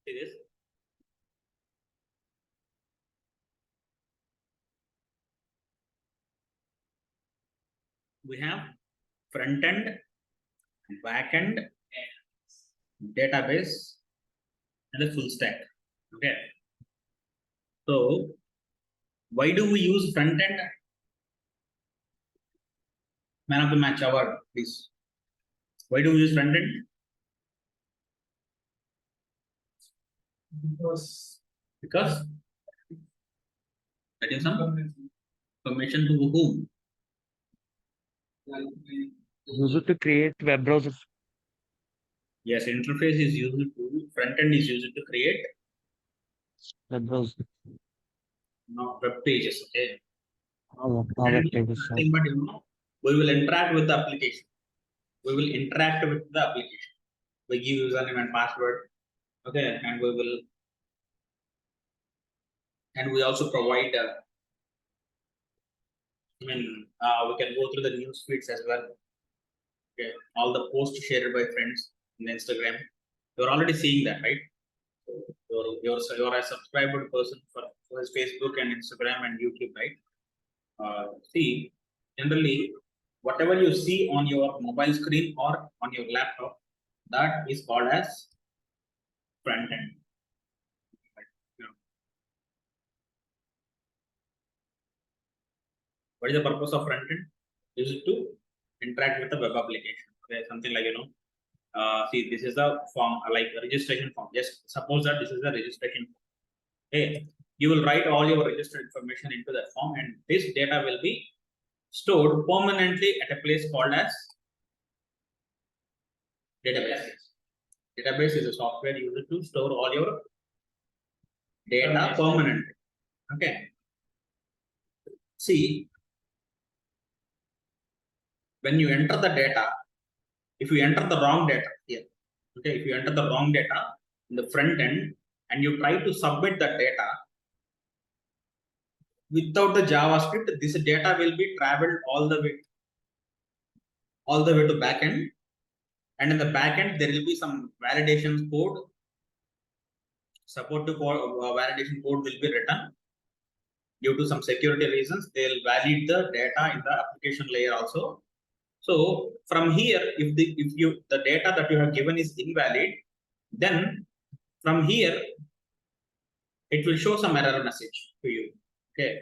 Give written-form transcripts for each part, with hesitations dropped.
See this. We have front end, back end, database, and a full stack. Okay. So why do we use front end? Man of the match award, please. Why do we use front end? Because that is some information to whom? Use it to create web browsers. Yes, interface is used to, front end is used to create Web browser. web pages. Okay. Web pages. Nothing but we will interact with the application. We will interact with the application. We give username and password. Okay, and we will, and we also provide. We can go through the news feeds as well. Okay, all the posts shared by friends in Instagram. You're already seeing that, right? So you're a subscribed person for his Facebook and Instagram and YouTube, right? See, generally, whatever you see on your mobile screen or on your laptop, that is called as front end. What is the purpose of front end? Is it to interact with the web application. Okay, something like see, this is the form, like a registration form. Just suppose that this is the registration form. Okay, you will write all your registered information into that form, and this data will be stored permanently at a place called as database. Database is a software used to store all your data permanently. Okay. See, when you enter the data, if you enter the wrong data here, okay, if you enter the wrong data in the front end and you try to submit that data without the JavaScript, this data will be traveled all the way to backend, and in the backend there will be some validation code, supportive validation code will be written. Due to some security reasons, they'll validate the data in the application layer also. So from here, if the data that you have given is invalid, then from here it will show some error message to you. Okay,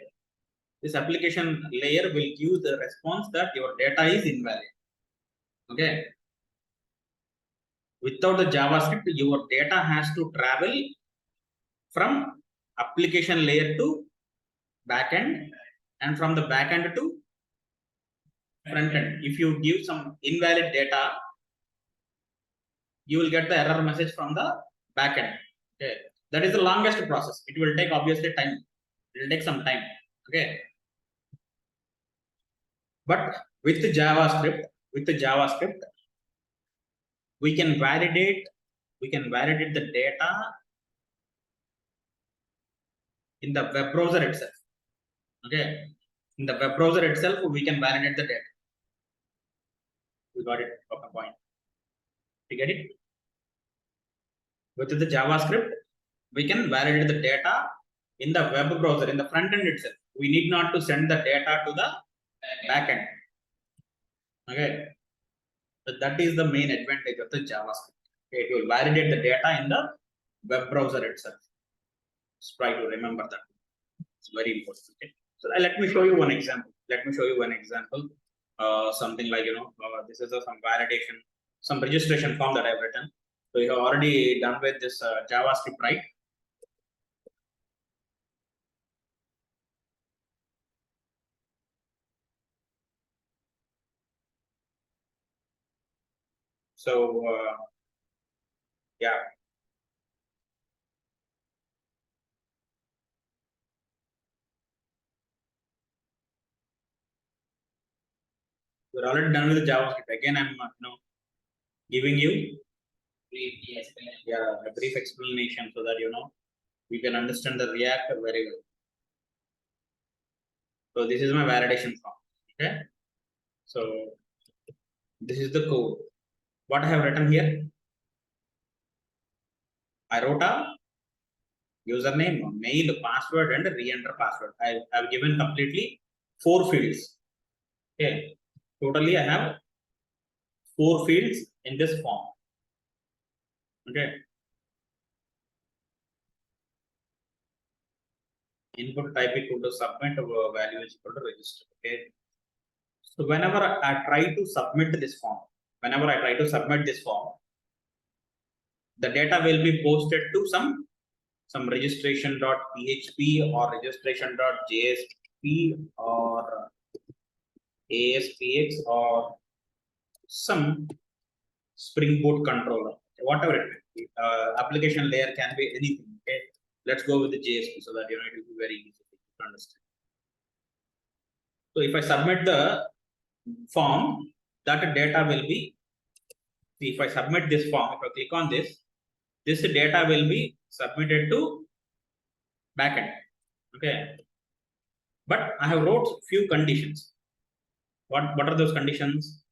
this application layer will give the response that your data is invalid. Okay, without the JavaScript, your data has to travel from application layer to backend, and from the backend to front end. If you give some invalid data, you will get the error message from the backend. Okay, that is the longest process. It will take obviously time. It will take some time. Okay, but with the JavaScript, we can validate the data in the web browser itself. Okay, in the web browser itself, we can validate the data. We got it. Okay, point. You get it? With the JavaScript, we can validate the data in the web browser, in the front end itself. We need not to send the data to the backend. Okay, so that is the main advantage of the JavaScript. Okay, it will validate the data in the web browser itself. Just try to remember that. It's very important. Okay, so let me show you one example. Something like this is some validation, some registration form that I've written. So you have already done with this JavaScript, right? So yeah. We're already done with the JavaScript. Again, I'm giving you a brief explanation so that we can understand the React very well. So this is my validation form. Okay. So this is the code. What I have written here, I wrote a username, mail, password, and re-enter password. I've given completely 4 fields. Okay, totally I have 4 fields in this form. Okay, input type equal to submit, value is equal to register. Okay, so whenever I try to submit this form, the data will be posted to some registration.php or registration.jsp or ASPX or some Spring Boot controller, whatever it may be. Application layer can be anything. Okay, let's go with the JSP so that it will be very easy to understand. So if I submit the form, that data will be. See, if I submit this form, if I click on this data will be submitted to backend. Okay, but I have wrote few conditions. What are those conditions?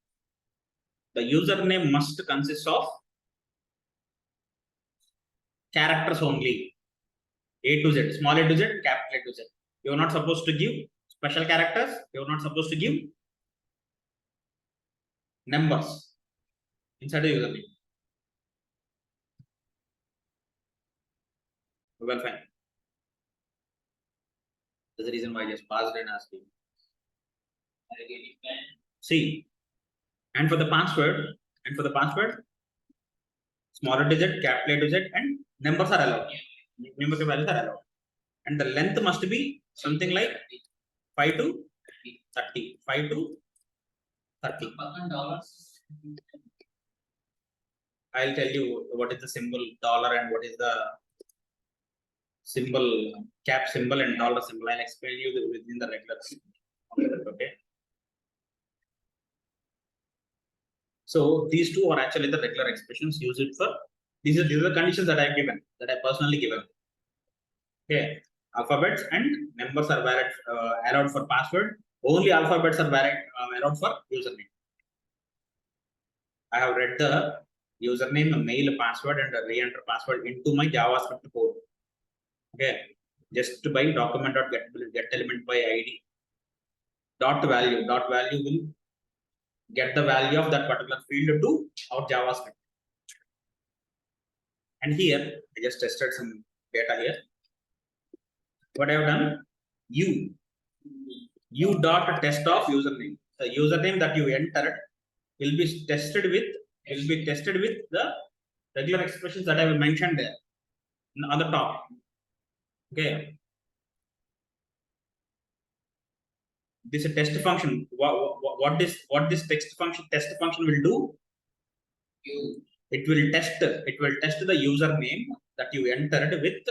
The username must consist of characters only, A to Z, small a to Z, capital A to Z. You are not supposed to give special characters. You are not supposed to give numbers inside the username. Well, fine. That's the reason why I just paused and asked you. See, and for the password, smaller digit, capital A to Z, and numbers are allowed. Number values are allowed. And the length must be something like 5 to 30. 5 to 30. I'll tell you what is the symbol dollar and what is the symbol cap symbol and dollar symbol. I'll explain you within the regular. Okay. So these two are actually the regular expressions. Use it for these are the conditions that I've given, that I personally given. Okay, alphabets and numbers are valid, allowed for password. Only alphabets are valid, allowed for username. I have read the username, mail, password, and re-enter password into my JavaScript code. Okay, just by document.get element by ID. Dot value will get the value of that particular field to our JavaScript. And here I just tested some data here. What I have done, u dot test of username. The username that you entered will be tested with the regular expressions that I have mentioned there on the top. Okay, this is a test function. What this test function will do? It will test the username that you entered with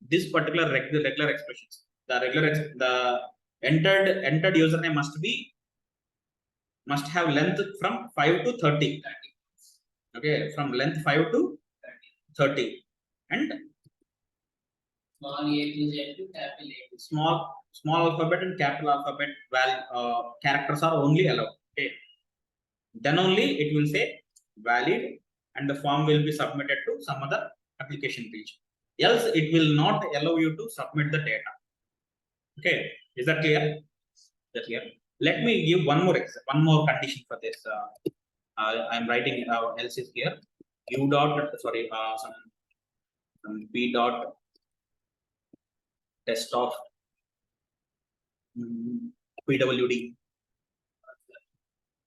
this particular regular expressions. The entered username must have length from 5 to 30. Okay, from length 5 to 30, and small a to z to capital A. Small alphabet and capital alphabet characters are only allowed. Okay, then only it will say valid, and the form will be submitted to some other application page. Else, it will not allow you to submit the data. Okay, is that clear? That's clear. Let me give one more condition for this. I'm writing else is here. U dot some p dot test of pwd.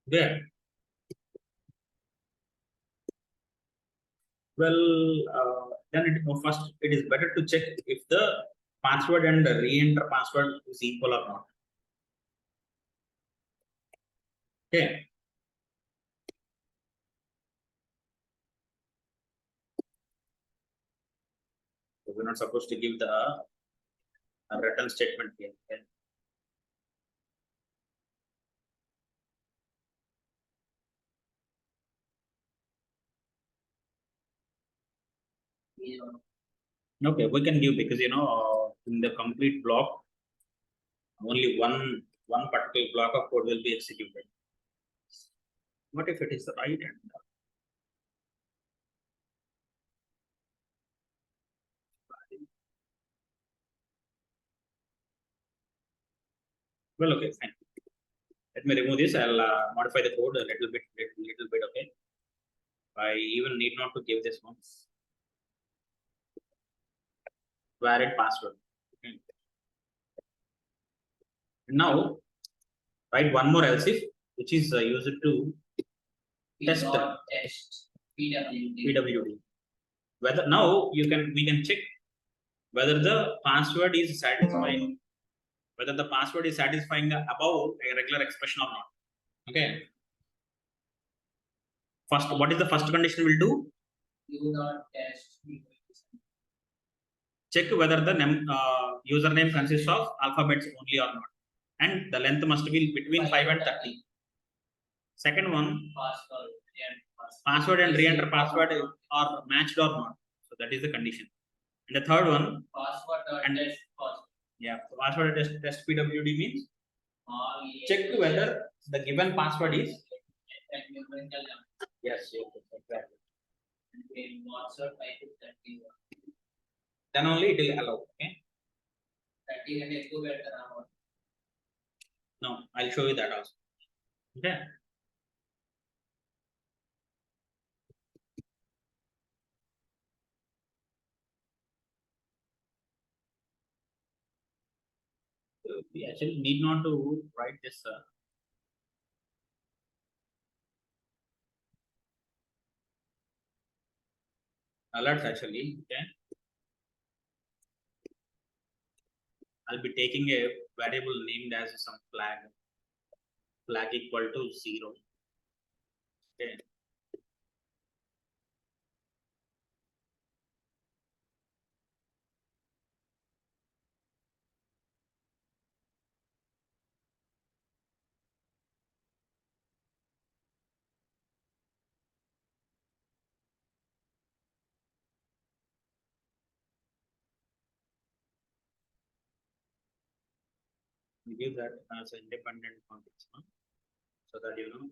There. Well, then first it is better to check if the password and the re-enter password is equal or not. Okay. So we're not supposed to give the return statement here. Okay. Okay, we can give because in the complete block, only one particular block of code will be executed. What if it is the right hand? Well, okay, fine. Let me remove this. I'll modify the code a little bit. Okay. I even need not to give this one valid password. Okay. Now write one more else if, which is used to test PWD. Whether now we can check whether the password is satisfying, whether the password is satisfying above a regular expression or not. Okay. First, what is the first condition we'll do? Check whether the username consists of alphabets only or not, and the length must be between 5 and 30. Second one, password and re-enter password are matched or not. So that is the condition. And the third one, password test PWD means check whether the given password is yes, exactly. Then only it will allow. Okay. No, I'll show you that also. Okay. We actually need not to write this. Alerts actually. Okay. I'll be taking a variable named as some flag equal to 0. Okay. We give that as an independent context, no? So that you know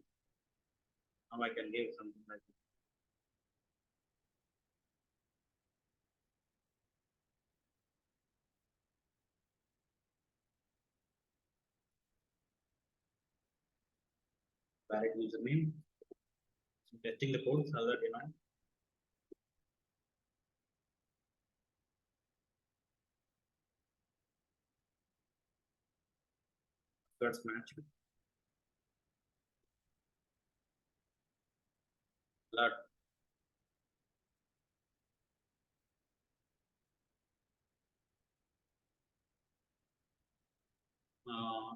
now I can give something like this. Valid username. So testing the code so that you know that's matched. Alert.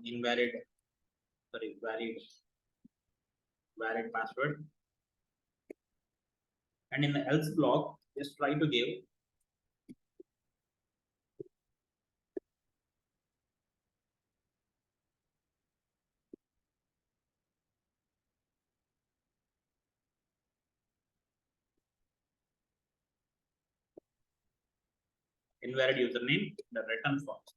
Invalid. Sorry, valid password. And in the else block, just try to give invalid username, the return false.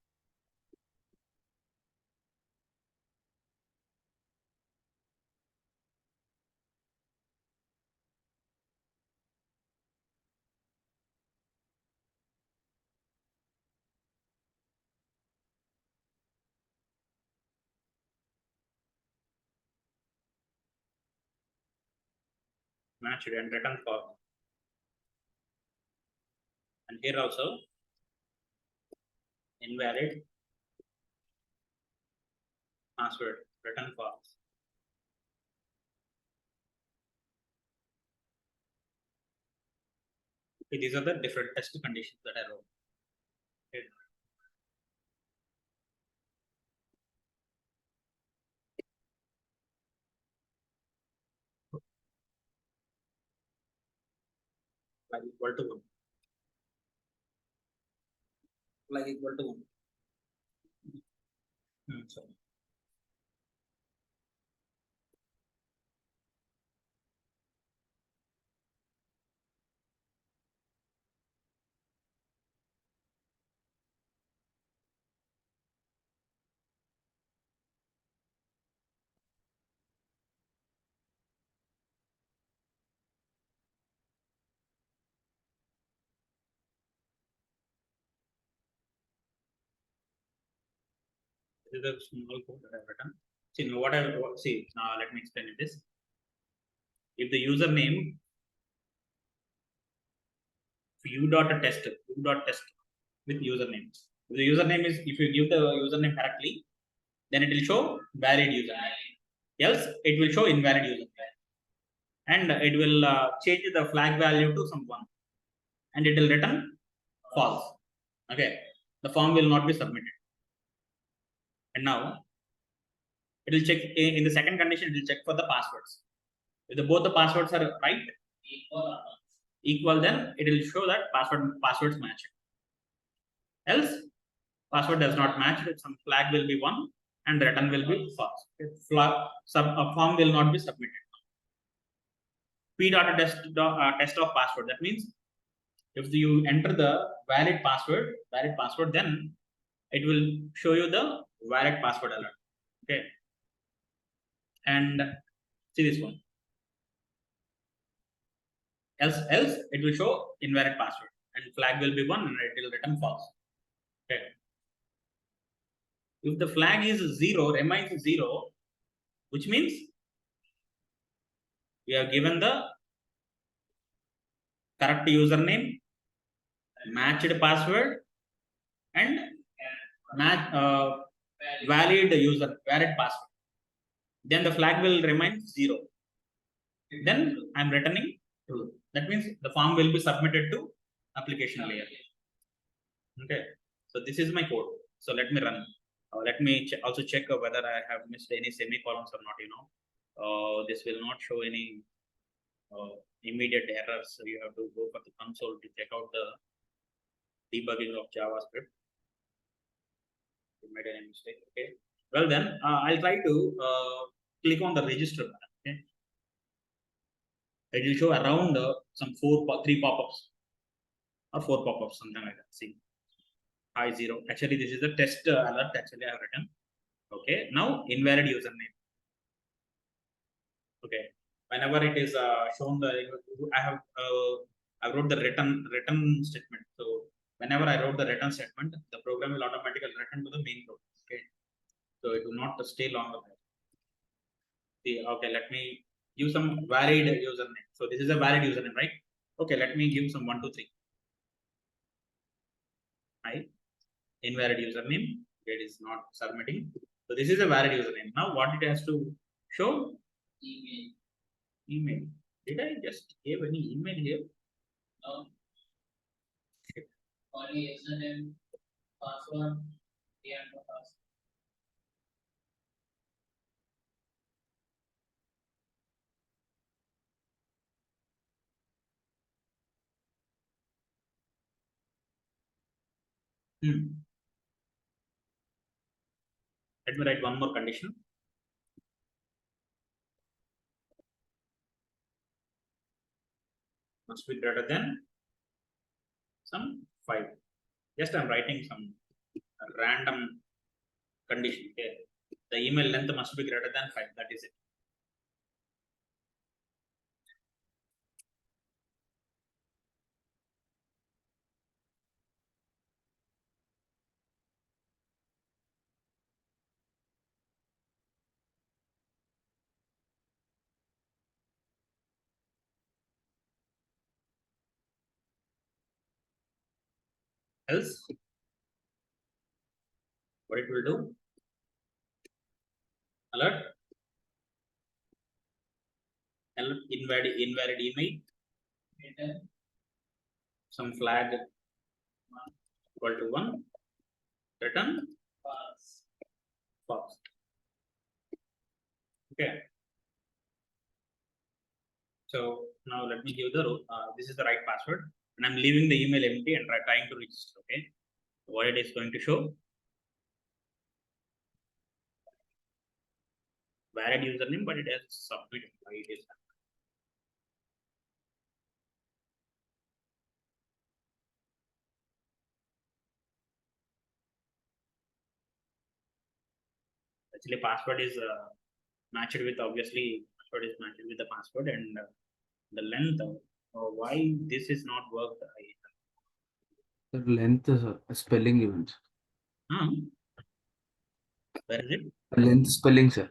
Matched and return false. And here also invalid password, return false. Okay, these are the different test conditions that I wrote. Okay. Like equal to 1. Like equal to 1. Sorry. This is a small code that I've written. See, now what I see now, let me explain it this. If the username u.test with username. If the username is, if you give the username correctly, then it will show valid username. Else, it will show invalid username, and it will change the flag value to some one, and it will return false. Okay, the form will not be submitted. And now it will check in the second condition. It will check for the passwords. If both the passwords are right, equal, then it will show that passwords match. Else, password does not match. Some flag will be one, and return will be false. A form will not be submitted. Test of password. That means if you enter the valid password, then it will show you the valid password alert. Okay, and see this one. Else it will show invalid password, and flag will be one, and it will return false. Okay. If the flag is zero, remains zero, which means we have given the correct username, matched password, and valid password. Then the flag will remain zero. Then I'm returning true. That means the form will be submitted to application layer. Okay, so this is my code. So let me run. Let me also check whether I have missed any semicolons or not. This will not show any immediate errors. So you have to go for the console to check out the debugging of JavaScript. You made any mistake. Okay. Well then, I'll try to click on the register. Okay. It will show around some 3 pop-ups or 4 pop-ups, something like that. See, hi 0. Actually, this is the test alert. Actually, I have written. Okay. Now, invalid username. Okay. Whenever it is shown, I wrote the return statement. So whenever I wrote the return statement, the program will automatically return to the main program. Okay. So it will not stay longer. See, okay, let me give some valid username. So this is a valid username, right? Okay, let me give some 1, 2, 3. Right? Invalid username. It is not submitting. So this is a valid username. Now what it has to show? Email. Did I just give any email here? No. Only username, password, and password. Let me write one more condition. Must be greater than some 5. Just I'm writing some random condition. Okay. The email length must be greater than 5. That is it. Else, what it will do? Alert invalid email. Some flag equal to 1. Return false. Okay. So now let me give the this is the right password, and I'm leaving the email empty and trying to register. Okay. What it is going to show? Valid username, but it has submitted. Why it is? Actually, password is matched with, obviously password is matched with the password, and the length. Why this is not worked? The length is a spelling event. Where is it? Spelling, sir.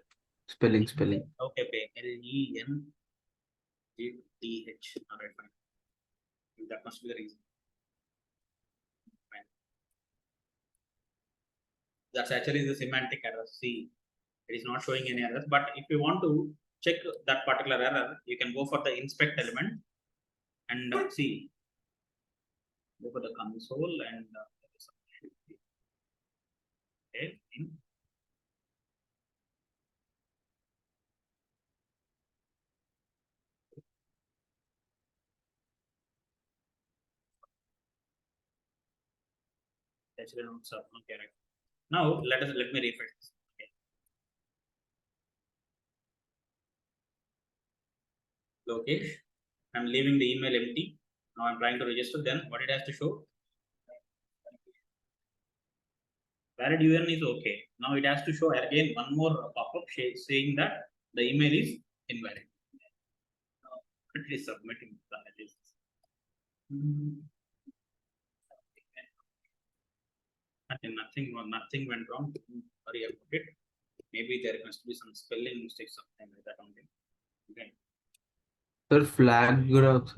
Spelling. Okay, Length. All right, fine. That must be the reason. Fine. That's actually the semantic error. See, it is not showing any errors. But if you want to check that particular error, you can go for the inspect element and see. Go for the console and okay. Actually, not so. Okay, right. Now let me refresh this. Okay. Lokesh, I'm leaving the email empty. Now I'm trying to register. Then what it has to show? Valid UN is okay. Now it has to show again one more pop-up saying that the email is invalid. It is submitting the address. Nothing went wrong. Don't worry about it. Maybe there must be some spelling mistake, something like that. Okay. Sir, flag graph.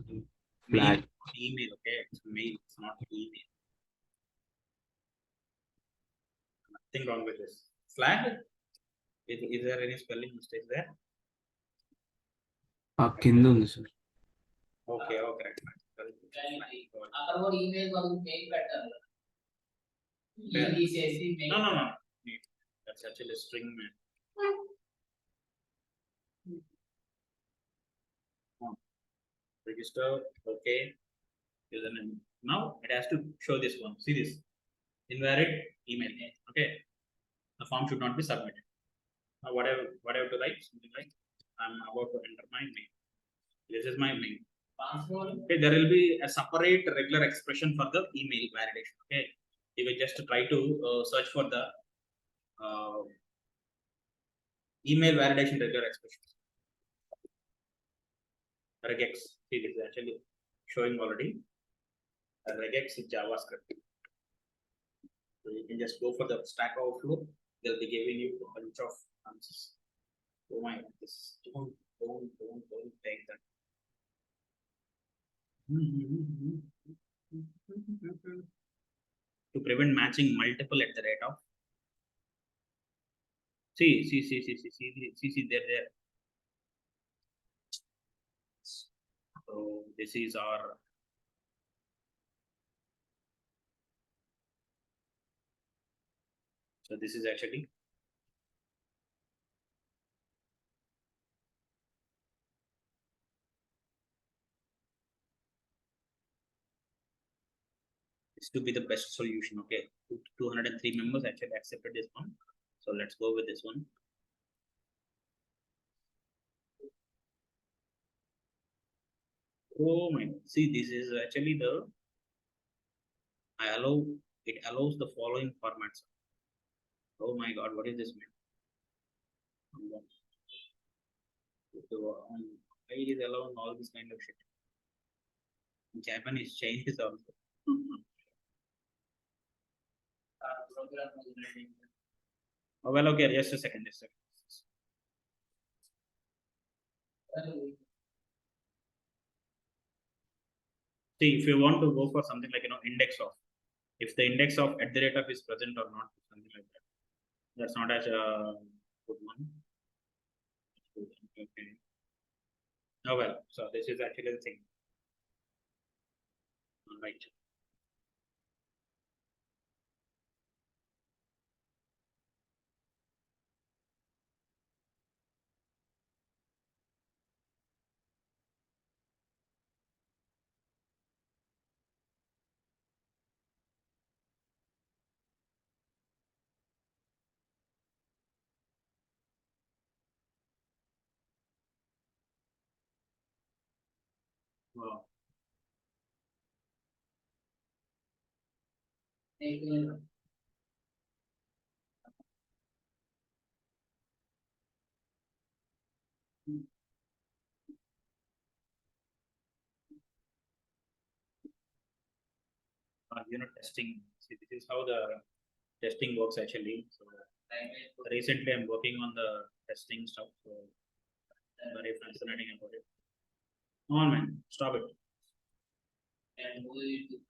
Flag. Email, okay. It's mail, it's not email. Nothing wrong with this. Flag? Is there any spelling mistake there? కింద ఉంది sir. Okay, okay. అక్కడ కూడా email వాళ్ళకి mail పెట్టాలి. తీసేసి No. That's actually a string, man. Register, okay. Username. Now it has to show this one. See this invalid email. Okay, the form should not be submitted. Now whatever to write, something like I'm about to enter my mail. This is my mail. Okay, there will be a separate regular expression for the email validation. Okay, you will just try to search for the email validation regular expression. Regex. See, this is actually showing already. Regex is JavaScript. So you can just go for the Stack Overflow. They'll be giving you a bunch of answers. Oh my God, this don't take that. To prevent matching multiple at the rate of. See, there. So this is our. So this is actually this to be the best solution. Okay, 203 members actually accepted this one. So let's go with this one. Oh my, see, this is actually the it allows the following formats. Oh my God, what is this mean? Why it is allowing all this kind of shit? Japanese Chinese also. Oh, well, okay, just a second. See, if you want to go for something like index of, if the index of @ of is present or not, something like that. That's not as a good one. Okay. Oh well, so this is actually the thing. All right. Wow. Unit testing. See, this is how the testing works actually. So Recently, I'm working on the testing stuff, so I'm very fascinating about it. Come on, man, stop it. And who is it?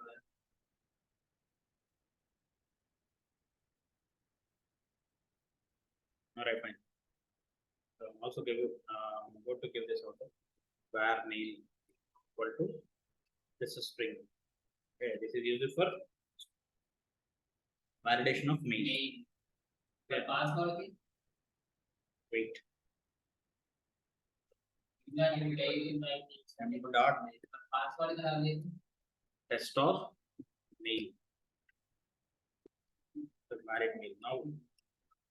All right, fine. So I'm also give you, I'm going to give this also var mail equal to this is string. Okay, this is used for validation of mail. Mail. The password is Wait, not in my dot password is available. test of mail. So valid mail. Now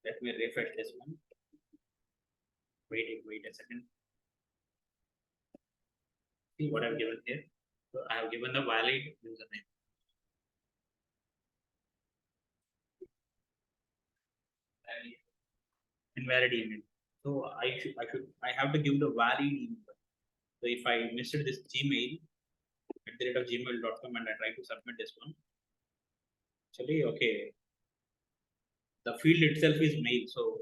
let me refresh this one. Wait a second. See what I've given here. So I have given the valid username. Invalid email. So I have to give the valid email. So if I missed this Gmail at the rate of gmail.com and I try to submit this one, actually, okay, the field itself is mail, so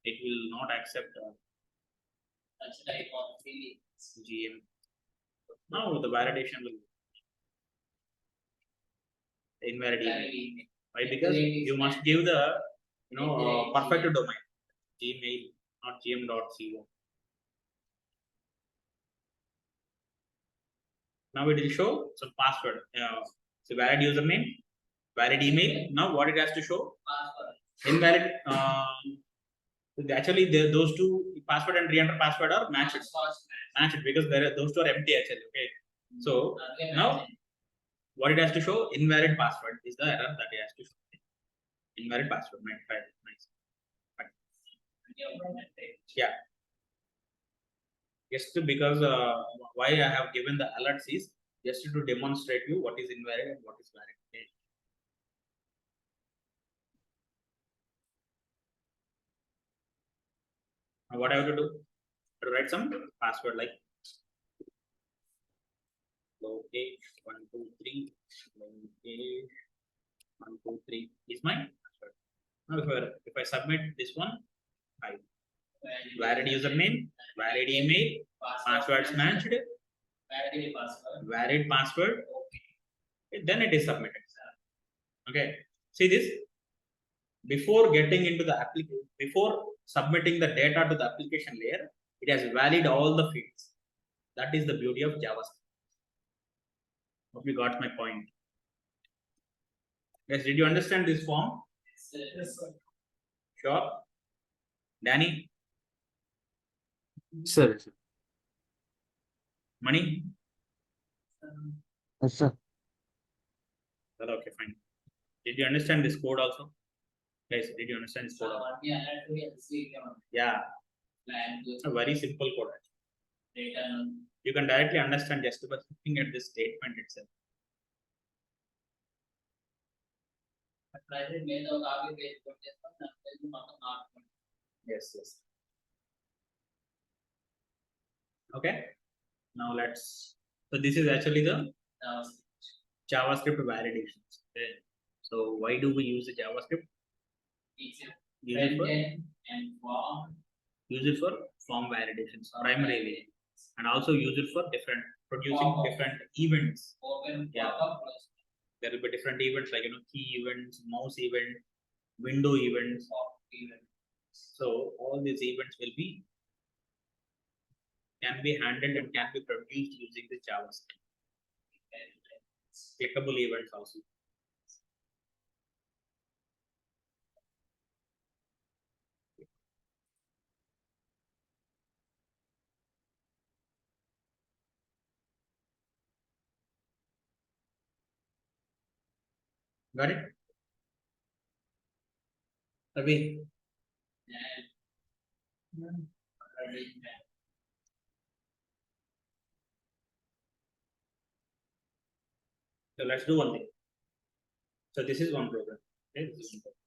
it will not accept That's the type of feeling. GM. Now the validation will invalid email. Why? Because you must give the perfect domain. Gmail, not gm.co. Now it will show some password. So valid username, valid email. Now what it has to show? Password. Invalid. Actually, those two password and re-enter password are matched. Matched because those two are empty actually. Okay. So now what it has to show? Invalid password is the error that it has to show. Invalid password. Right. Nice. Yeah. Just because why I have given the alerts is just to demonstrate you what is invalid and what is valid. Okay. Now what I have to do? To write some password like lokesh 123 lokesh 123 is my password. Now if I submit this one, I valid username, valid email, passwords matched, Valid password. valid password, then it is submitted. Okay, see this. Before getting into the application, before submitting the data to the application layer, it has valid all the fields. That is the beauty of JavaScript. Hope you got my point. Guys, did you understand this form? Yes, sir. Sure. Danny, Sir, sir. Money? Yes, sir. Well, okay, fine. Did you understand this code also? Guys, did you understand this code? Also? Yeah, it's a very simple code. You can directly understand just by looking at this statement itself. Yes, yes. Okay. Now let's. So this is actually the JavaScript validations. Okay. So why do we use the JavaScript? Use it for form validations primarily, and also use it for producing different events. Yeah. There will be different events like key events, mouse event, window events. So all these events can be handled and can be produced using the JavaScript. Clickable events also. Got it? Ravi? So let's do one thing. So this is one program. Okay? This is one program.